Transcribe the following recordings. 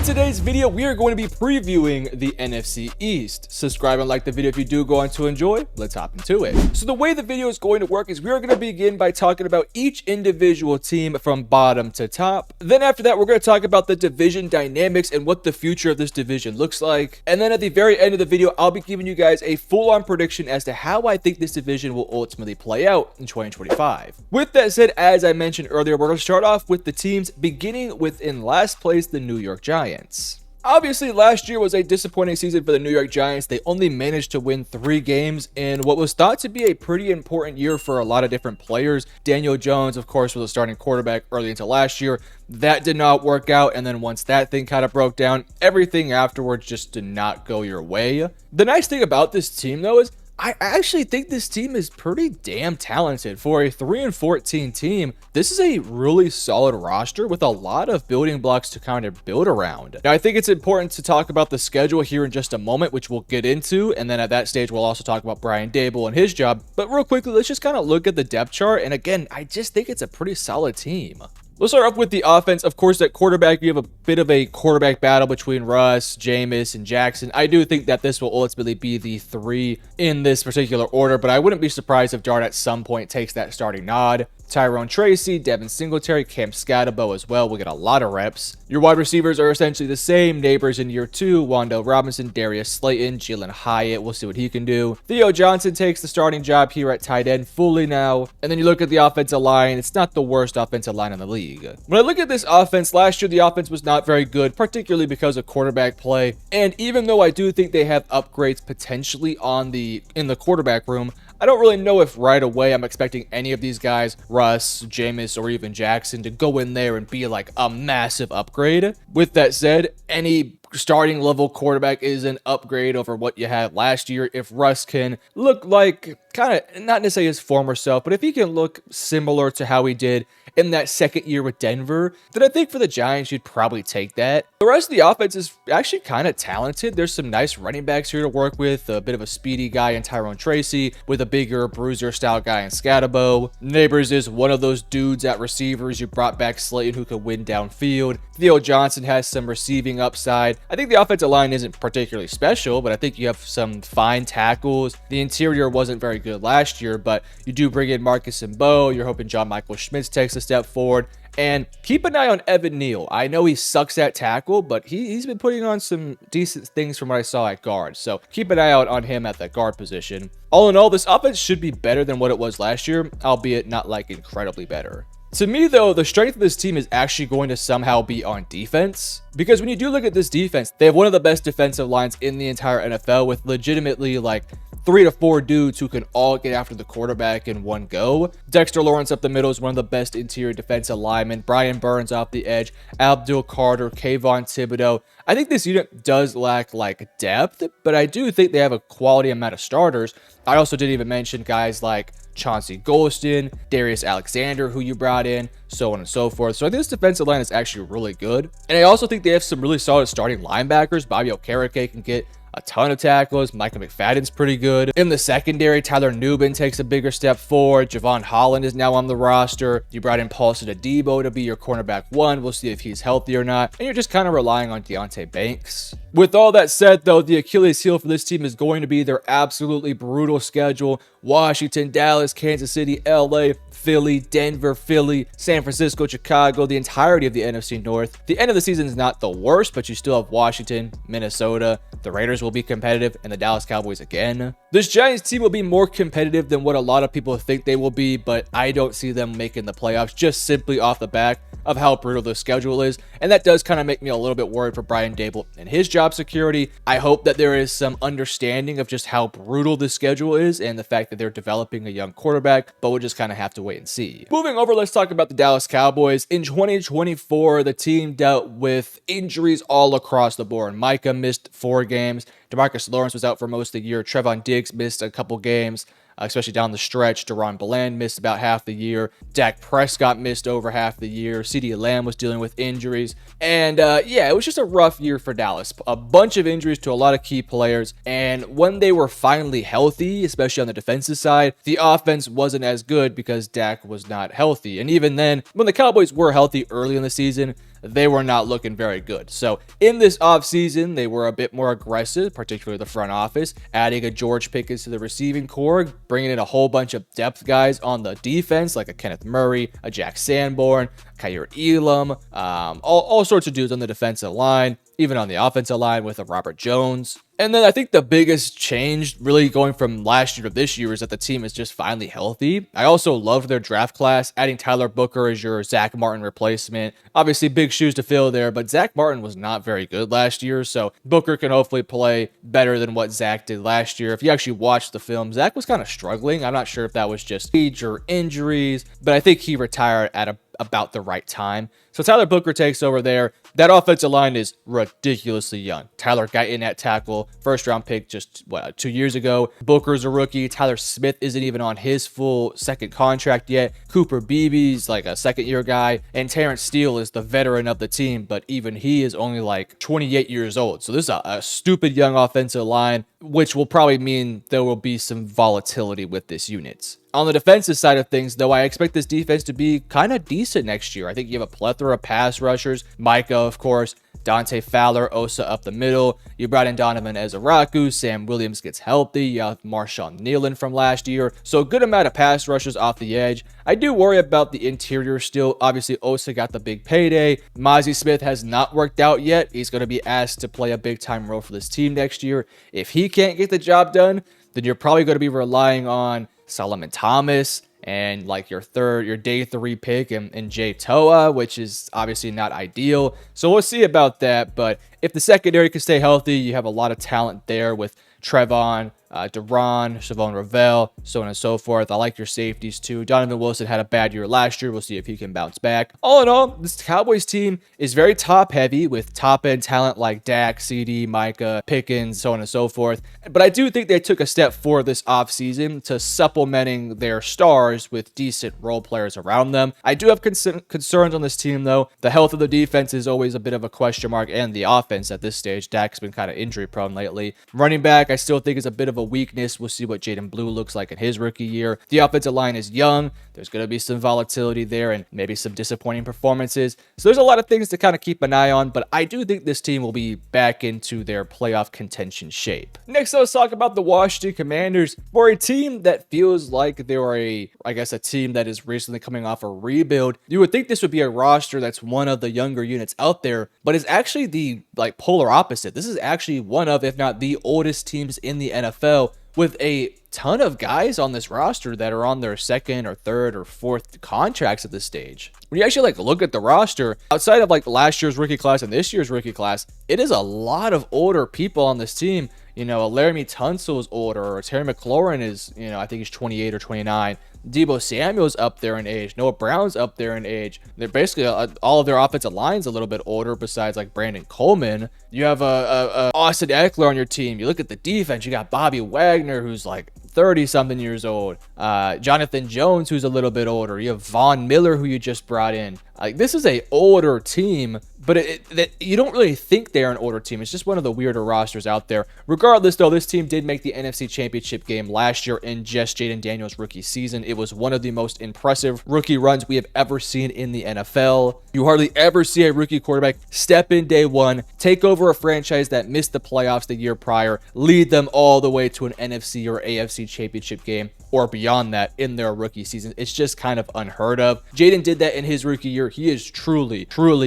today's video, we are going to be previewing the NFC East. Subscribe and like the video if you do go on to enjoy. Let's hop into it. So the way the video is going to work is we are going to begin by talking about each individual team from bottom to top. Then after that, we're going to talk about the division dynamics and what the future of this division looks like. And then at the very end of the video, I'll be giving you guys a full-on prediction as to how I think this division will ultimately play out in 2025. With that said, as I mentioned earlier, we're going to start off with the teams beginning with in last place, the New York Giants. Obviously, last year was a disappointing season for the New York Giants. They only managed to win 3 games in what was thought to be a pretty important year for a lot of different players. Daniel Jones, of course, was a starting quarterback early into last year. That did not work out, and then once that thing kind of broke down, everything afterwards just did not go your way. The nice thing about this team, though, is I actually think this team is pretty damn talented. For a 3-14 team, this is a really solid roster with a lot of building blocks to kind of build around. Now, I think it's important to talk about the schedule here in just a moment, which we'll get into. And then at that stage, we'll also talk about Brian Daboll and his job. But real quickly, let's just kind of look at the depth chart. And again, I just think it's a pretty solid team. Let's start off with the offense. Of course, at quarterback, you have a bit of a quarterback battle between Russ, Jameis, and Jackson. I do think that this will ultimately be the 3 in this particular order, but I wouldn't be surprised if Dart at some point takes that starting nod. Tyrone Tracy, Devin Singletary, Cam Scatterbo as well will get a lot of reps. Your wide receivers are essentially the same. Neighbors in year 2, Wandale Robinson, Darius Slayton, Jalen Hyatt. We'll see what he can do. Theo Johnson takes the starting job here at tight end fully now. And then you look at the offensive line. It's not the worst offensive line in the league. When I look at this offense, last year the offense was not very good, particularly because of quarterback play. And even though I do think they have upgrades potentially in the quarterback room, I don't really know if right away I'm expecting any of these guys, Russ, Jameis, or even Jackson, to go in there and be like a massive upgrade. With that said, any starting level quarterback is an upgrade over what you had last year. If Russ can look like kind of not necessarily his former self, but if he can look similar to how he did in that second year with Denver, then I think for the Giants, you'd probably take that. The rest of the offense is actually kind of talented. There's some nice running backs here to work with, a bit of a speedy guy in Tyrone Tracy with a bigger bruiser style guy in Scatterbo. Neighbors is one of those dudes at receivers. You brought back Slayton who could win downfield. Theo Johnson has some receiving upside. I think the offensive line isn't particularly special, but I think you have some fine tackles. The interior wasn't very good last year, but you do bring in Marcus and Bo. You're hoping John Michael Schmitz takes a step forward. And keep an eye on Evan Neal. I know he sucks at tackle, but he's been putting on some decent things from what I saw at guard. So keep an eye out on him at that guard position. All in all, this offense should be better than what it was last year, albeit not like incredibly better. To me, though, the strength of this team is actually going to somehow be on defense. Because when you do look at this defense, they have one of the best defensive lines in the entire NFL with legitimately like 3 to 4 dudes who can all get after the quarterback in one go. Dexter Lawrence up the middle is one of the best interior defensive linemen. Brian Burns off the edge. Abdul Carter, Kayvon Thibodeau. I think this unit does lack like depth, but I do think they have a quality amount of starters. I also didn't even mention guys like Chauncey Golston, Darius Alexander, who you brought in, so on and so forth. So I think this defensive line is actually really good. And I also think they have some really solid starting linebackers. Bobby Okereke can get a ton of tackles. Micah McFadden's pretty good. In the secondary, Tyler Nubin takes a bigger step forward. Javon Holland is now on the roster. You brought in Paulson Adebo to be your cornerback 1. We'll see if he's healthy or not. And you're just kind of relying on Deontay Banks. With all that said, though, the Achilles heel for this team is going to be their absolutely brutal schedule. Washington, Dallas, Kansas City, LA, Philly, Denver, Philly, San Francisco, Chicago, the entirety of the NFC North. The end of the season is not the worst, but you still have Washington, Minnesota. The Raiders will be competitive, and the Dallas Cowboys again. This Giants team will be more competitive than what a lot of people think they will be, but I don't see them making the playoffs just simply off the back of how brutal the schedule is. And that does kind of make me a little bit worried for Brian Daboll and his job security. I hope that there is some understanding of just how brutal the schedule is and the fact that they're developing a young quarterback, but we'll just kind of have to wait and see. Moving over, let's talk about the Dallas Cowboys. In 2024, the team dealt with injuries all across the board. Micah missed 4 games. DeMarcus Lawrence was out for most of the year. Trevon Diggs missed a couple games. Especially down the stretch. Deron Bland missed about half the year. Dak Prescott missed over half the year. CeeDee Lamb was dealing with injuries. And yeah, it was just a rough year for Dallas. A bunch of injuries to a lot of key players. And when they were finally healthy, especially on the defensive side, the offense wasn't as good because Dak was not healthy. And even then, when the Cowboys were healthy early in the season, they were not looking very good. So in this offseason, they were a bit more aggressive, particularly the front office, adding a George Pickens to the receiving core, bringing in a whole bunch of depth guys on the defense, like a Kenneth Murray, a Jack Sanborn, Kyer Elam, all sorts of dudes on the defensive line, even on the offensive line with a Robert Jones. And then I think the biggest change really going from last year to this year is that the team is just finally healthy. I also loved their draft class, adding Tyler Booker as your Zach Martin replacement. Obviously, big shoes to fill there, but Zach Martin was not very good last year, so Booker can hopefully play better than what Zach did last year. If you actually watched the film, Zach was kind of struggling. I'm not sure if that was just age or injuries, but I think he retired at about the right time. So Tyler Booker takes over there. That offensive line is ridiculously young. Tyler Guyton at tackle, first round pick just 2 years ago. Booker's a rookie. Tyler Smith isn't even on his full second contract yet. Cooper Beebe's like a second year guy, and Terrence Steele is the veteran of the team, but even he is only like 28 years old. So this is a stupid young offensive line, which will probably mean there will be some volatility with this unit. On the defensive side of things, though, I expect this defense to be kind of decent next year. I think you have a plethora of pass rushers. Micah, of course, Dante Fowler, Osa up the middle. You brought in Donovan Ezaraku. Sam Williams gets healthy. You have Marshawn Nealon from last year. So a good amount of pass rushers off the edge. I do worry about the interior still. Obviously, Osa got the big payday. Mozzie Smith has not worked out yet. He's going to be asked to play a big-time role for this team next year. If he can't get the job done, then you're probably going to be relying on Solomon Thomas and like your day 3 pick and Jay Toa, which is obviously not ideal. So we'll see about that. But if the secondary can stay healthy, you have a lot of talent there with Trevon, Duran, Siobhan Ravel, so on and so forth. I like your safeties too. Donovan Wilson had a bad year last year. We'll see if he can bounce back. All in all, this Cowboys team is very top heavy with top end talent like Dak, CD, Micah, Pickens, so on and so forth. But I do think they took a step forward this offseason to supplementing their stars with decent role players around them. I do have concerns on this team though. The health of the defense is always a bit of a question mark, and the offense at this stage. Dak's been kind of injury prone lately. Running back, I still think is a bit of a weakness. We'll see what Jaden Blue looks like in his rookie year. The offensive line is young. There's going to be some volatility there and maybe some disappointing performances. So there's a lot of things to kind of keep an eye on, but I do think this team will be back into their playoff contention shape. Next, let's talk about the Washington Commanders. For a team that feels like they are a team that is recently coming off a rebuild, you would think this would be a roster that's one of the younger units out there, but it's actually the polar opposite. This is actually one of, if not the oldest teams in the NFL, with a ton of guys on this roster that are on their second or third or fourth contracts at this stage. When you actually look at the roster, outside of last year's rookie class and this year's rookie class, it is a lot of older people on this team. Laramie Tunsil is older, or Terry McLaurin is, I think he's 28 or 29. Deebo Samuel's up there in age. Noah Brown's up there in age. They're basically all of their offensive line's a little bit older besides Brandon Coleman. You have a Austin Eckler on your team. You look at the defense, you got Bobby Wagner, who's 30-something years old. Jonathan Jones, who's a little bit older. You have Von Miller, who you just brought in. This is a older team, but you don't really think they're an older team. It's just one of the weirder rosters out there. Regardless, though, this team did make the NFC Championship game last year in just Jaden Daniels' rookie season. It was one of the most impressive rookie runs we have ever seen in the NFL. You hardly ever see a rookie quarterback step in day one, take over a franchise that missed the playoffs the year prior, lead them all the way to an NFC or AFC Championship game or beyond that in their rookie season. It's just kind of unheard of. Jaden did that in his rookie year. He is truly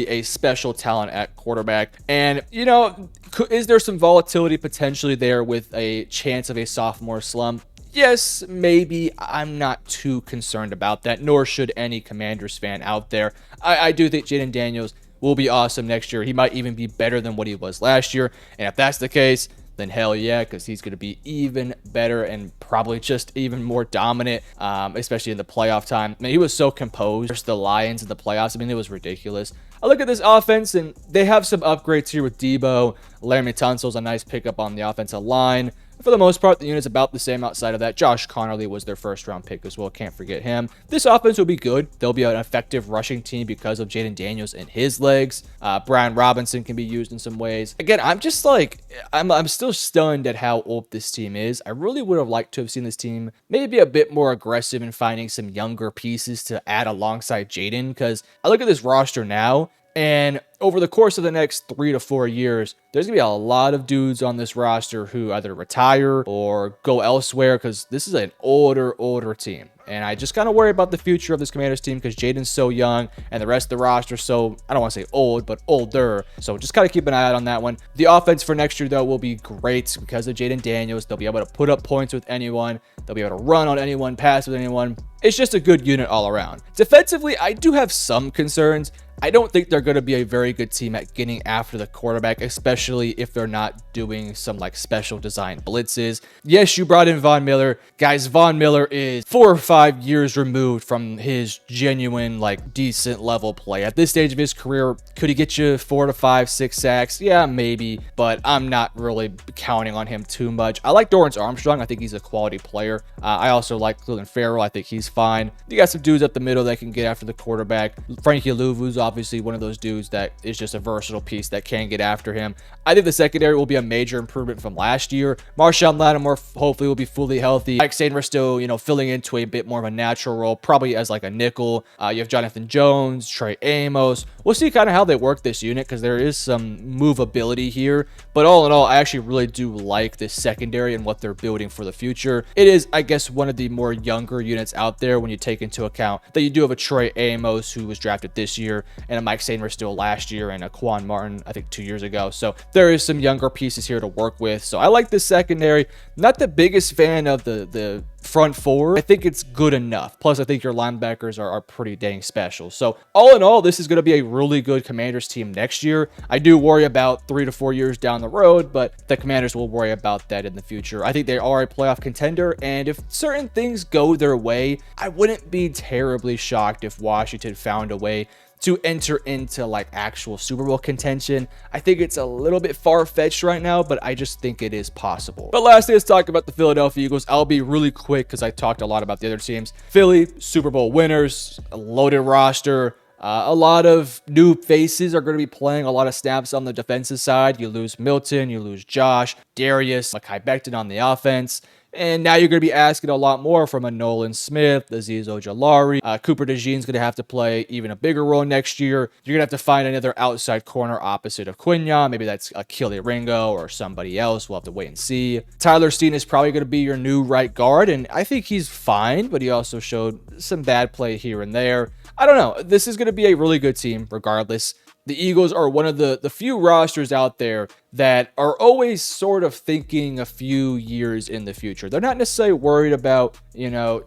a special talent at quarterback. And, is there some volatility potentially there with a chance of a sophomore slump? Yes, maybe. I'm not too concerned about that, nor should any Commanders fan out there. I do think Jaden Daniels will be awesome next year. He might even be better than what he was last year. And if that's the case, then hell yeah, because he's going to be even better and probably just even more dominant, especially in the playoff time. He was so composed versus the Lions in the playoffs. It was ridiculous. I look at this offense, and they have some upgrades here with Deebo. Laramie Tunsil's a nice pickup on the offensive line. For the most part, the unit's about the same outside of that. Josh Connerly was their first-round pick as well. Can't forget him. This offense will be good. They'll be an effective rushing team because of Jaden Daniels and his legs. Brian Robinson can be used in some ways. Again, I'm just I'm still stunned at how old this team is. I really would have liked to have seen this team maybe a bit more aggressive in finding some younger pieces to add alongside Jaden, because I look at this roster now, and over the course of the next 3 to 4 years, there's going to be a lot of dudes on this roster who either retire or go elsewhere because this is an older team. And I just kind of worry about the future of this Commanders team because Jaden's so young and the rest of the roster so, I don't want to say old, but older. So just kind of keep an eye out on that one. The offense for next year, though, will be great because of Jaden Daniels. They'll be able to put up points with anyone. They'll be able to run on anyone, pass with anyone. It's just a good unit all around. Defensively, I do have some concerns. I don't think they're going to be a very good team at getting after the quarterback, especially if they're not doing some like special design blitzes. Yes, you brought in Von Miller. Guys, Von Miller is 4 or 5 years removed from his genuine, like, decent level play. At this stage of his career, could he get you 4 to 5, 6 sacks? Yeah, maybe, but I'm not really counting on him too much. I like Dorrance Armstrong. I think he's a quality player. I also like Cleveland Farrell. I think he's fine. You got some dudes up the middle that can get after the quarterback. Frankie Louvu's obviously one of those dudes that is just a versatile piece that can get after him. I think the secondary will be a major improvement from last year. Marshawn Lattimore hopefully will be fully healthy. Mike Sainristil still, filling into a bit more of a natural role, probably as like a nickel. You have Jonathan Jones, Trey Amos. We'll see kind of how they work this unit because there is some movability here. But all in all, I actually really do like this secondary and what they're building for the future. It is, I guess, one of the more younger units out there when you take into account that you do have a Trey Amos who was drafted this year, and a Mike Sainristil last year, and a Quan Martin, I think 2 years ago. So there is some younger pieces here to work with. So I like this secondary. Not the biggest fan of the front four. I think it's good enough. Plus, I think your linebackers are pretty dang special. So all in all, this is going to be a really good Commanders team next year. I do worry about 3 to 4 years down the road, but the Commanders will worry about that in the future. I think they are a playoff contender, and if certain things go their way, I wouldn't be terribly shocked if Washington found a way to enter into like actual Super Bowl contention. I think it's a little bit far-fetched right now, but I just think it is possible. But lastly, let's talk about the Philadelphia Eagles. I'll be really quick because I talked a lot about the other teams. Philly, Super Bowl winners, a loaded roster. A lot of new faces are going to be playing a lot of snaps on the defensive side. You lose Milton, you lose Josh, Darius, Mekhi Becton on the offense. And now you're going to be asking a lot more from a Nolan Smith, Azeez Ojulari. Cooper DeJean's going to have to play even a bigger role next year. You're going to have to find another outside corner opposite of Quinyon. Maybe that's Akili Ringo or somebody else. We'll have to wait and see. Tyler Steen is probably going to be your new right guard, and I think he's fine, but he also showed some bad play here and there. I don't know. This is going to be a really good team regardless. The Eagles are one of the few rosters out there that are always sort of thinking a few years in the future. They're not necessarily worried about,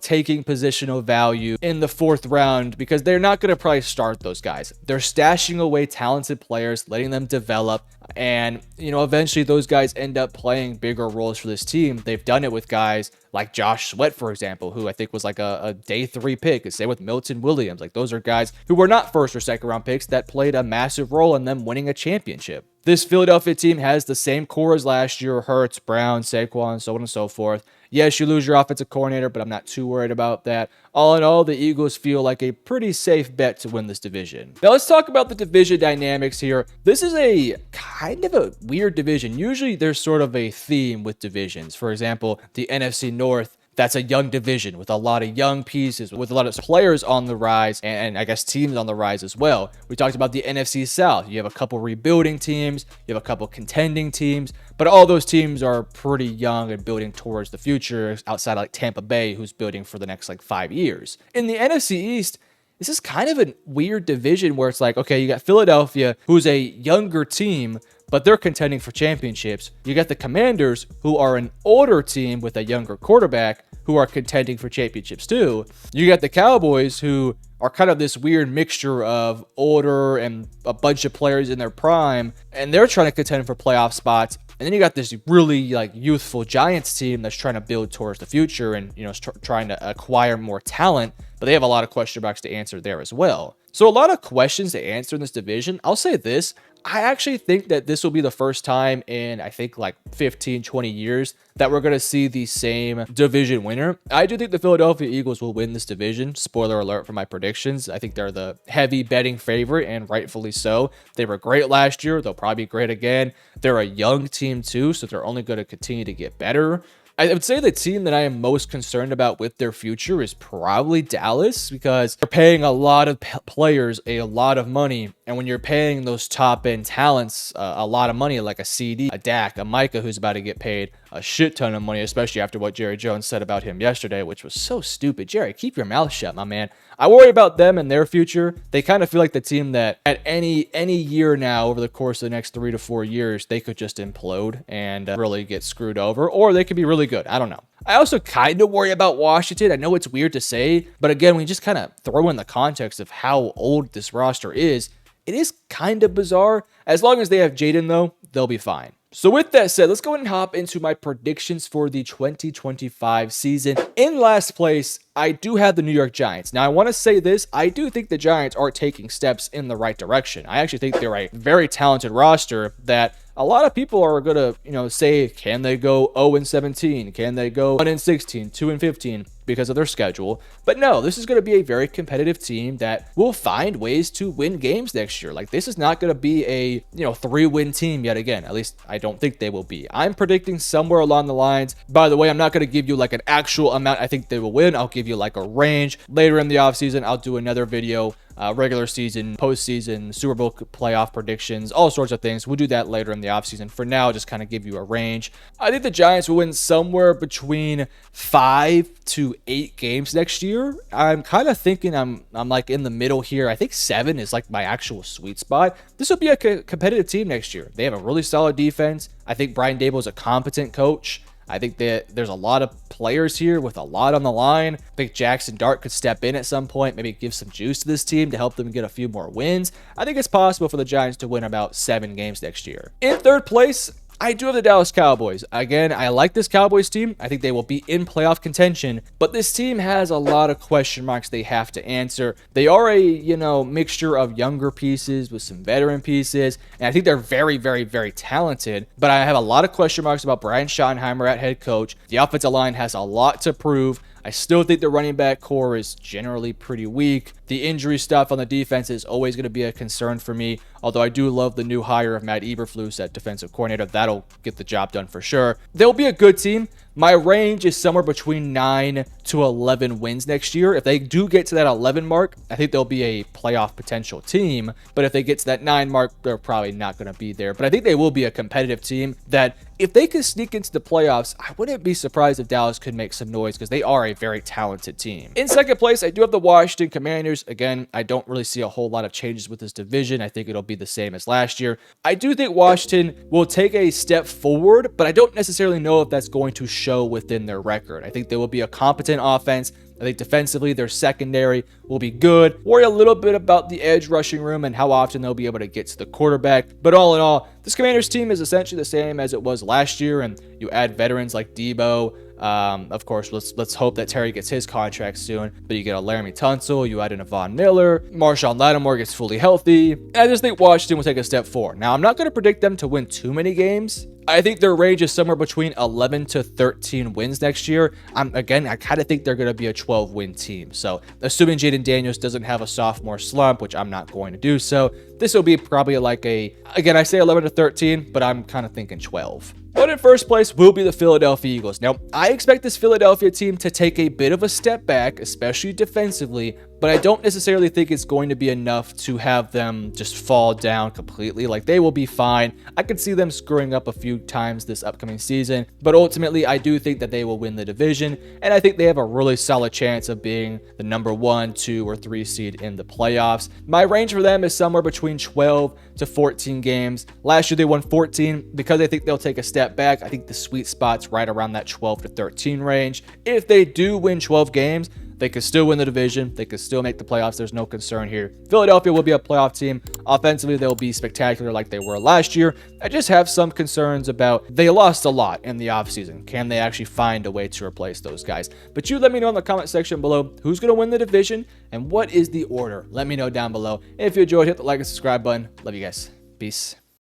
taking positional value in the 4th round because they're not going to probably start those guys. They're stashing away talented players, letting them develop, and, eventually those guys end up playing bigger roles for this team. They've done it with guys like Josh Sweat, for example, who I think was like a day 3 pick. Same with Milton Williams. Like, those are guys who were not 1st or 2nd round picks that played a massive role in them winning a championship. This Philadelphia team has the same core as last year: Hurts, Brown, Saquon, so on and so forth. Yes, you lose your offensive coordinator, but I'm not too worried about that. All in all, the Eagles feel like a pretty safe bet to win this division. Now let's talk about the division dynamics here. This is a kind of a weird division. Usually there's sort of a theme with divisions. For example, the NFC North. That's a young division with a lot of young pieces, with a lot of players on the rise, and I guess teams on the rise as well. We talked about the NFC South. You have a couple rebuilding teams, you have a couple contending teams, but all those teams are pretty young and building towards the future outside of like Tampa Bay, who's building for the next 5 years. In the NFC East, this is kind of a weird division where it's like, okay, you got Philadelphia, who's a younger team, but they're contending for championships. You got the Commanders, who are an older team with a younger quarterback, who are contending for championships too. You got the Cowboys, who are kind of this weird mixture of older and a bunch of players in their prime, and they're trying to contend for playoff spots. And then you got this really youthful Giants team that's trying to build towards the future and trying to acquire more talent, but they have a lot of question marks to answer there as well. So a lot of questions to answer in this division. I'll say this: I actually think that this will be the first time in, I think, 15, 20 years that we're going to see the same division winner. I do think the Philadelphia Eagles will win this division. Spoiler alert for my predictions. I think they're the heavy betting favorite, and rightfully so. They were great last year. They'll probably be great again. They're a young team too, so they're only going to continue to get better. I would say the team that I am most concerned about with their future is probably Dallas, because they're paying a lot of players a lot of money. And when you're paying those top end talents a lot of money, like a CD, a Dak, a Micah, who's about to get paid a shit ton of money, especially after what Jerry Jones said about him yesterday, which was so stupid. Jerry, keep your mouth shut, my man. I worry about them and their future. They kind of feel like the team that at any year now, over the course of the next 3 to 4 years, they could just implode and really get screwed over, or they could be really good. I don't know. I also kind of worry about Washington. I know it's weird to say, but again, when you just kind of throw in the context of how old this roster is, it is kind of bizarre. As long as they have Jaden, though, they'll be fine. So with that said, let's go ahead and hop into my predictions for the 2025 season. In last place, I do have the New York Giants. Now, I want to say this. I do think the Giants are taking steps in the right direction. I actually think they're a very talented roster that a lot of people are going to, say, can they go 0-17? Can they go 1-16, 2-15 because of their schedule? But no, this is going to be a very competitive team that will find ways to win games next year. Like, this is not going to be a, 3-win team yet again. At least I don't think they will be. I'm predicting somewhere along the lines. By the way, I'm not going to give you like an actual amount I think they will win. I'll give you like a range. Later in the offseason, I'll do another video, regular season, postseason, Super Bowl playoff predictions, all sorts of things. We'll do that later in the offseason. For now, just kind of give you a range. I think the Giants will win somewhere between 5 to 8 games next year. I'm kind of thinking I'm like in the middle here. I think 7 is like my actual sweet spot. This will be a competitive team next year. They have a really solid defense. I think Brian Dable is a competent coach. I think that there's a lot of players here with a lot on the line. I think Jackson Dart could step in at some point, maybe give some juice to this team to help them get a few more wins. I think it's possible for the Giants to win about 7 games next year. In third place, I do have the Dallas Cowboys. Again, I like this Cowboys team. I think they will be in playoff contention, but this team has a lot of question marks they have to answer. They are a, mixture of younger pieces with some veteran pieces, and I think they're very, very, very talented, but I have a lot of question marks about Brian Schottenheimer at head coach. The offensive line has a lot to prove. I still think the running back core is generally pretty weak. The injury stuff on the defense is always going to be a concern for me, although I do love the new hire of Matt Eberflus at defensive coordinator. That'll get the job done for sure. They'll be a good team. My range is somewhere between 9 to 11 wins next year. If they do get to that 11 mark, I think they'll be a playoff potential team. But if they get to that 9 mark, they're probably not going to be there. But I think they will be a competitive team that if they could sneak into the playoffs, I wouldn't be surprised if Dallas could make some noise because they are a very talented team. In second place, I do have the Washington Commanders. Again, I don't really see a whole lot of changes with this division. I think it'll be the same as last year. I do think Washington will take a step forward, but I don't necessarily know if that's going to show within their record. I think they will be a competent offense. I think defensively, their secondary will be good. Worry a little bit about the edge rushing room and how often they'll be able to get to the quarterback. But all in all, this Commanders team is essentially the same as it was last year. And you add veterans like Debo. Of course, let's hope that Terry gets his contract soon. But you get a Laramie Tunsil, you add in a Von Miller, Marshawn Lattimore gets fully healthy. And I just think Washington will take a step forward. Now, I'm not going to predict them to win too many games. I think their range is somewhere between 11 to 13 wins next year. I kind of think they're going to be a 12-win team. So, assuming Jaden Daniels doesn't have a sophomore slump, which I'm not going to do so, this will be probably like again, I say 11 to 13, but I'm kind of thinking 12. But in first place will be the Philadelphia Eagles. Now, I expect this Philadelphia team to take a bit of a step back, especially defensively, but I don't necessarily think it's going to be enough to have them just fall down completely. Like, they will be fine. I could see them screwing up a few times this upcoming season, but ultimately, I do think that they will win the division, and I think they have a really solid chance of being the number 1, 2, or 3 seed in the playoffs. My range for them is somewhere between 12 to 14 games. Last year, they won 14. Because I think they'll take a step back, I think the sweet spot's right around that 12 to 13 range. If they do win 12 games, they could still win the division. They could still make the playoffs. There's no concern here. Philadelphia will be a playoff team. Offensively, they'll be spectacular like they were last year. I just have some concerns about they lost a lot in the offseason. Can they actually find a way to replace those guys? But you let me know in the comment section below who's going to win the division and what is the order. Let me know down below. If you enjoyed, hit the like and subscribe button. Love you guys. Peace.